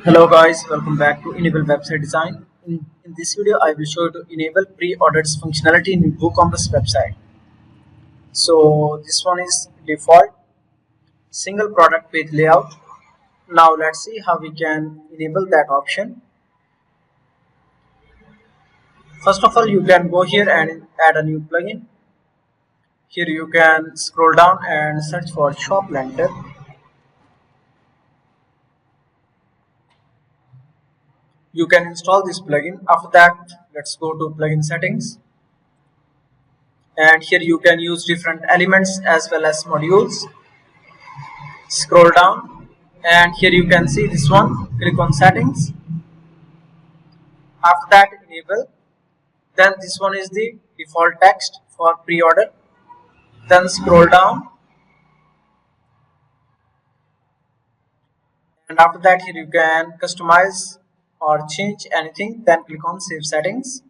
Hello guys, welcome back to Enable Website Design. In this video, I will show you to enable pre-orders functionality in WooCommerce website. So this one is default single product page layout. Now let's see how we can enable that option. First of all, you can go here and add a new plugin. Here you can scroll down and search for Shop Lantern. You can install this plugin. After that, let's go to plugin settings, and here you can use different elements as well as modules. Scroll down and here you can see this one. Click on settings. After that, enable. Then this one is the default text for pre-order. Then scroll down, and after that here you can customize or change anything. Then click on save settings.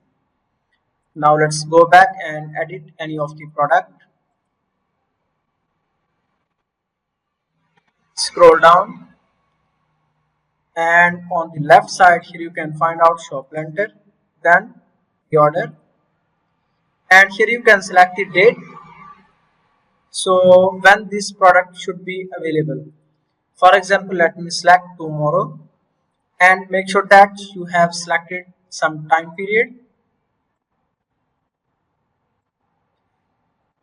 Now let's go back and edit any of the product. Scroll down, and on the left side here you can find out Shop Lantern, then the order, and here you can select the date, so when this product should be available. For example, let me select tomorrow, and make sure that you have selected some time period.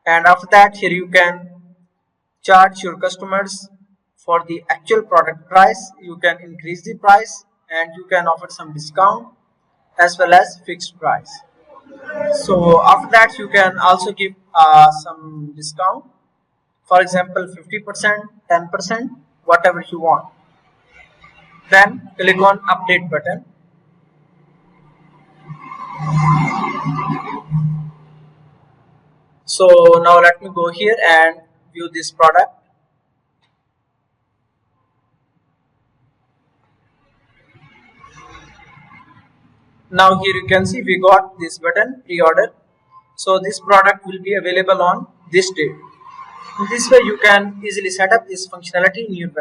And after that, here you can charge your customers for the actual product price. You can increase the price, and you can offer some discount as well as fixed price. So after that, you can also give some discount, for example 50%, 10%, whatever you want. Then click on update button. So now let me go here and view this product. Now here you can see we got this button, pre-order. So this product will be available on this date. In this way you can easily set up this functionality in your website.